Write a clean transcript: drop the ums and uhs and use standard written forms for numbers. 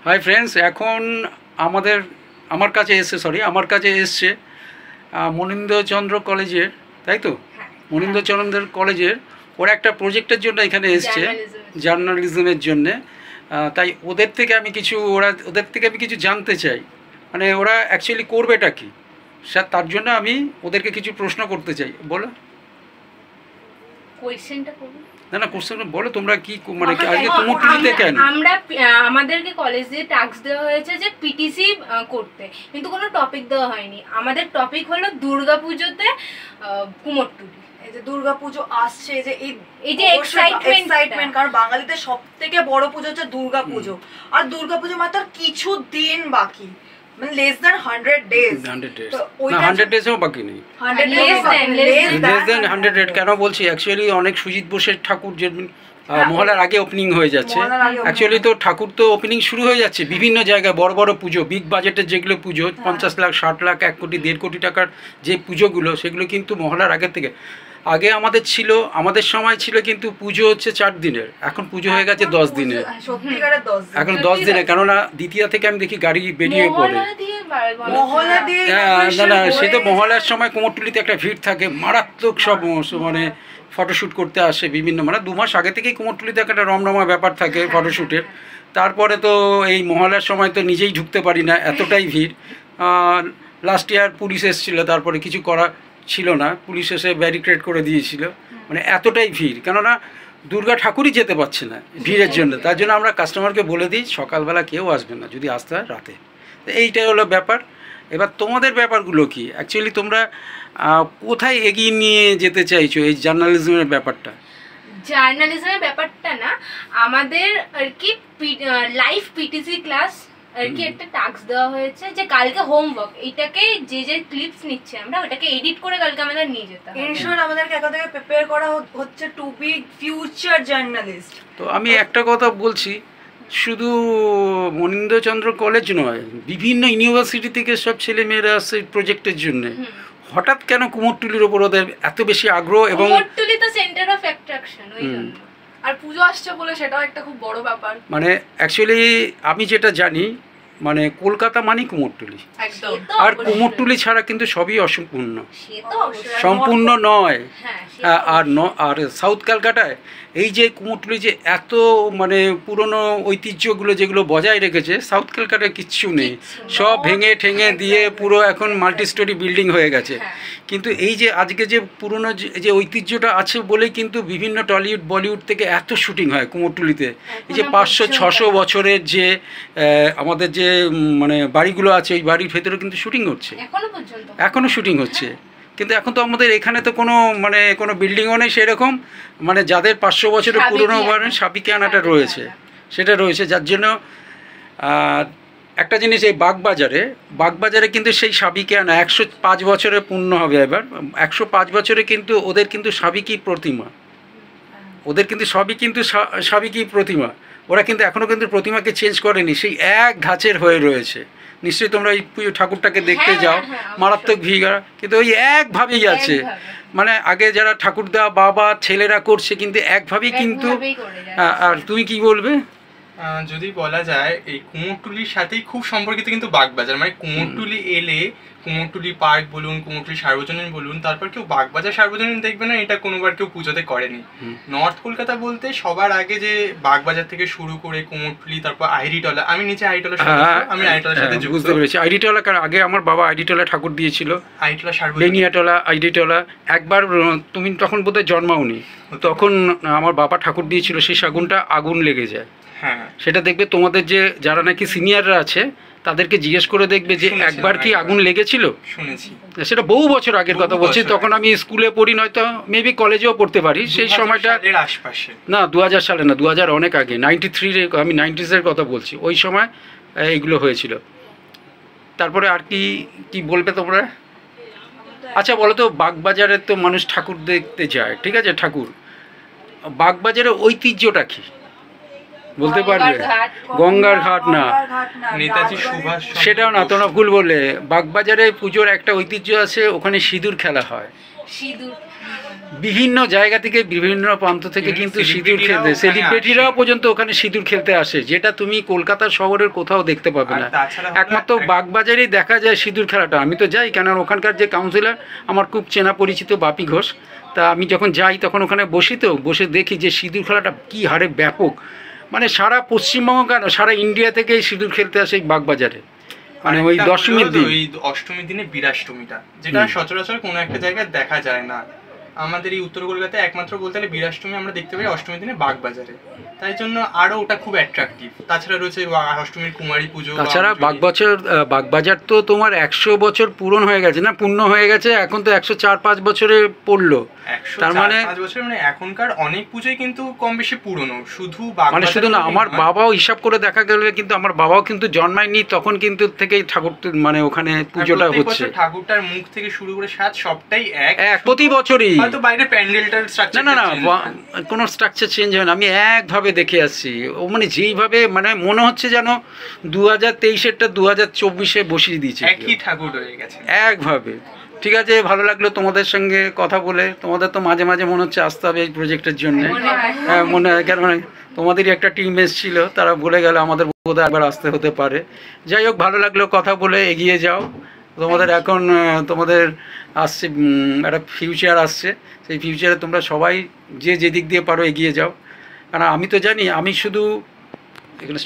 Hi friends, এখন আমার কাছে এসছে মনীন্দ্রচন্দ্র কলেজের, তাই তো? মনীন্দ্রচন্দ্র কলেজের ওরা একটা প্রজেক্টের জন্য এখানে এসছে, জার্নালিজমের জন্যে। তাই ওদের থেকে আমি কিছু জানতে চাই, মানে ওরা অ্যাকচুয়ালি করবেটা কি, তার জন্য আমি ওদেরকে কিছু প্রশ্ন করতে চাই। বলো কোয়েশ্চেনটা করুন। না কোশ্চেন বলো, তোমরা কি মানে আজকে কুমোরটুলিতে কেন? আমাদেরকে কলেজ দিয়ে টাস্ক দেওয়া হয়েছে যে পিটিসি করতে, কিন্তু কোনো টপিক দেওয়া হয়নি। আমাদের টপিক হলো দুর্গাপুজোতে কুমোরটুলি। এই যে দুর্গাপুজো আসছে, এই যে এক্সাইটমেন্ট, কারণ বাঙালিদের সবথেকে বড় পুজো হচ্ছে দুর্গাপুজো। আর দুর্গাপুজো মাত্র কিছু দিন বাকি, মানে less than 100 days। 100 days না, 100 days-ও বাকি নেই। less than 100 days কেন বলছি, অ্যাকচুয়ালি অনেক সুজিত বোসের ঠাকুর যে মহলার আগে ওপেনিং হয়ে যাচ্ছে। অ্যাকচুয়ালি তো ঠাকুর তো ওপেনিং শুরু হয়ে যাচ্ছে বিভিন্ন জায়গায়, বড় বড় পুজো, বিগ বাজেটের যেগুলো পুজো, 50 লাখ 60 লাখ 1 কোটি 1.5 কোটি টাকার যে পুজোগুলো, সেগুলো কিন্তু মহলার আগের থেকে আগে আমাদের সময় ছিল কিন্তু পুজো হচ্ছে 4 দিনের, এখন পুজো হয়ে গেছে 10 দিনের। এখন 10 দিনে, কেননা দ্বিতীয়া থেকে আমি দেখি গাড়ি বেরিয়ে পড়ে। না, সে তো মহলার সময় কুমোরটুলিতে একটা ভিড় থাকে মারাত্মক, সব মানে ফটোশ্যুট করতে আসে বিভিন্ন, মানে 2 মাস আগে থেকেই কুমোরটুলিতে একটা রমরমা ব্যাপার থাকে ফটোশ্যুটের। তারপরে তো এই মহলার সময় তো নিজেই ঢুকতে পারি না, এতটাই ভিড়। লাস্ট ইয়ার পুলিশ এসেছিলো, তারপরে কিছু করা ছিল না, পুলিশ এসে ব্যারিকেড করে দিয়েছিল, মানে এতটাই ভিড়, কেননা দুর্গা ঠাকুরই যেতে পারছে না ভিড়ের জন্য। তার জন্য আমরা কাস্টমারকে বলে দিই সকালবেলা কেউ আসবে না, যদি আসতে হয় রাতে। এইটাই হলো ব্যাপার। এবার তোমাদের ব্যাপারগুলো কি, অ্যাকচুয়ালি তোমরা কোথায় এগিয়ে নিয়ে যেতে চাইছো এই জার্নালিজমের ব্যাপারটা? জার্নালিজমের ব্যাপারটা না, আমাদের আর কি লাইভ পিটিসি ক্লাস আর কি একটা টাস্ক দেওয়া হয়েছে, যে কালকে হোমওয়ার্ক এইটাকে যে ক্লিপস নিচ্ছে আমরা ওটাকে এডিট করে কালকে আমাদের নিয়ে যেতে হবে। ইনশোর আমাদেরকে এখন থেকে প্রিপেয়ার করা হচ্ছে টু বি ফিউচার জার্নালিস্ট। তো আমি একটা কথা বলছি, শুধু মনীন্দ্রচন্দ্র কলেজ নয়, বিভিন্ন ইউনিভার্সিটি থেকে সব ছেলেমেয়েরা আসছে প্রজেক্টের জন্য। হঠাৎ কেন কুমোরটুলির ওপর ওদের এত বেশি আগ্রহ? এবং কুমোরটুলি তো সেন্টার অফ অ্যাট্রাকশন, ওই জন্য। আর পুজো আসছে বলে সেটাও একটা খুব বড় ব্যাপার। মানে অ্যাকচুয়ালি আমি যেটা জানি, মানে কলকাতা মানেই কুমোরটুলি, আর কুমোরটুলি ছাড়া কিন্তু সবই অসম্পূর্ণ, সম্পূর্ণ নয়। আর সাউথ ক্যালকাটায় এই যে কুমোরটুলি যে এত মানে পুরনো ঐতিহ্যগুলো যেগুলো বজায় রেখেছে, সাউথ ক্যালকাটায় কিচ্ছু নেই, সব ভেঙে ঠেঙে দিয়ে পুরো এখন মাল্টি স্টোরি বিল্ডিং হয়ে গেছে। কিন্তু এই যে আজকে যে পুরনো যে ঐতিহ্যটা আছে বলেই কিন্তু বিভিন্ন টলিউড বলিউড থেকে এত শুটিং হয় কুমোরটুলিতে। এই যে 500-600 বছরের যে আমাদের যে মানে বাড়িগুলো আছে, ওই বাড়ির ভেতরে কিন্তু শুটিং হচ্ছে, এখনও শুটিং হচ্ছে। কিন্তু এখন তো আমাদের এখানে তো কোনো বিল্ডিংও নেই সেরকম, মানে যাদের 500 বছরের পুরনো সাবিকিয়ানাটা রয়েছে, সেটা রয়েছে। যার জন্য একটা জিনিস, এই বাগবাজারে কিন্তু সেই সাবিকিয়ানা 105 বছরে পূর্ণ হবে এবার। 105 বছরে কিন্তু ওদের কিন্তু সাবিকি প্রতিমা, সাবিকি প্রতিমা। ওরা কিন্তু এখনও কিন্তু প্রতিমাকে চেঞ্জ করেনি, সেই এক ধাঁচের হয়ে রয়েছে। নিশ্চয়ই তোমরা এই ঠাকুরটাকে দেখতে যাও, মারাত্মক ভিড়, কিন্তু ওই একভাবেই আছে। মানে আগে যারা ঠাকুর দেওয়া বাবা ছেলেরা করছে কিন্তু একভাবেই কিন্তু। আর তুমি কি বলবে? যদি বলা যায় এই কুমোরটুলির সাথেই খুব সম্পর্কিত কিন্তু বাগবাজার, মানে কুমোরটুলি এলে কুমোরটুলি পার্ক বলুন, কুমোরটুলি সার্বজনীন বলুন, তারপর কেউ বাগবাজার সার্বজনীন দেখবে না এটা কোনোবার কেউ পুজোতে করেনি। নর্থ কলকাতা বলতে সবার আগে যে বাগবাজার থেকে শুরু করে কুমোরটুলি, তারপর আইডিটলা, আমি নিচে আইডিটলার সাথে আমি আইডিটলার সাথে বুঝতে পেরেছি। আইডিটলা কারণ আগে আমার বাবা আইডিটলা ঠাকুর দিয়েছিল, আইডিটলা সার্বজনীন, বেনিয়াটলা, আইডিটলা। একবার তুমি তখন বোধহয় জন্মাওনি, তখন আমার বাবা ঠাকুর দিয়েছিল, সেই আগুনটা আগুন লেগে যায়। সেটা দেখবে তোমাদের যে যারা নাকি সিনিয়ররা আছে তাদেরকে জিজ্ঞেস করে দেখবে যে একবার কি আগুন লেগেছিল। শুনেছি, সেটা বহু বছর আগের কথা বলছি, তখন আমি স্কুলে পড়ি, নয়তো মেবি কলেজেও পড়তে পারি। সেই সময়টা না 2000 সালে না, 2000 অনেক আগে, 93-এ, আমি 90s-এর কথা বলছি, ওই সময় এইগুলো হয়েছিল। তারপরে আর কি বলবে তোমরা? আচ্ছা বলো তো, বাগবাজারে তো মানুষ ঠাকুর দেখতে যায়, ঠিক আছে, ঠাকুর, বাগবাজারের ঐতিহ্যটা কি বলতে পারবে? গঙ্গার ঘাট না, নেতাজি সুভাষ, সেটাও না, তোমরা ভুল বললে। বাগবাজারে পুজোর একটা ঐতিহ্য আছে, ওখানে সিঁদুর খেলা হয়। সিঁদুর বিভিন্ন জায়গা থেকে বিভিন্ন প্রান্ত থেকে কিন্তু সিঁদুর খেলতে, সেলিব্রিটিরাও পর্যন্ত ওখানে সিঁদুর খেলতে আসে, যেটা তুমি কলকাতা শহরের কোথাও দেখতে পাবে না। একমাত্র বাগবাজারেই দেখা যায় সিঁদুর খেলাটা। আমি তো যাই, কেন ওখানকার যে কাউন্সিলর আমার খুব চেনা পরিচিত বাপি ঘোষ, তা আমি যখন যাই তখন ওখানে বসে দেখি যে সিঁদুর খেলাটা কী হারে ব্যাপক, মানে সারা পশ্চিমবঙ্গ কেন সারা ইন্ডিয়া থেকে এই সিঁদুর খেলতে আসে এই বাগবাজারে, মানে ওই দশমীর দিন, ওই অষ্টমীর দিনে বীরাষ্টমীটা, যেটা সচরাচর কোনো একটা জায়গায় দেখা যায় না। আমাদের এই উত্তর কলকাতায় একমাত্র বলতে গেলে বীরাষ্টমী আমরা দেখতে পাই অষ্টমীর দিনে বাগবাজারে, তাই জন্য আরো ওটা খুব অ্যাট্রাকটিভ। তাছাড়া রয়েছে অষ্টমীর কুমারী পুজো। তাছাড়া বাগবাজার তো তোমার 100 বছর পূর্ণ হয়ে গেছে, এখন তো 104-5 বছরে পড়লো, তার মানে 5 বছর, মানে এখনকার অনেক পুজোই কিন্তু কম বেশি পুরনো, শুধু মানে শুধু না, আমার বাবাও হিসাব করে দেখা গেলে কিন্তু আমার বাবাও কিন্তু জন্মায়নি তখন কিন্তু থেকেই ঠাকুর মানে ওখানে পুজোটা হচ্ছে। ঠাকুরটার মুখ থেকে শুরু করে সাজ সবটাই এক প্রতি বছরই, হয়তো বাইরে প্যান্ডেলটার স্ট্রাকচার না কোনো স্ট্রাকচার চেঞ্জ হয় না, আমি একভাবে দেখে আসছি। ও মানে যেইভাবে মানে মনে হচ্ছে যেন 2023-এরটা 2024-এ বসিয়ে দিয়েছে, একই ঠাকুর হয়ে গেছে একভাবে। ঠিক আছে, ভালো লাগলো তোমাদের সঙ্গে কথা বলে। তোমাদের তো মাঝে মাঝে মনে হচ্ছে আসতে হবে এই প্রজেক্টের জন্য, হ্যাঁ মনে হয়, কারণ তোমাদেরই একটা টিম এসেছিল, তারা বলে গেল আমাদের বোধহয় একবার আসতে হতে পারে। যাই হোক, ভালো লাগলো কথা বলে, এগিয়ে যাও। তোমাদের এখন তোমাদের আসছে একটা ফিউচার আসছে, সেই ফিউচারে তোমরা সবাই যে দিক দিয়ে পারো এগিয়ে যাও। কারণ আমি তো জানি, আমি শুধু এখানে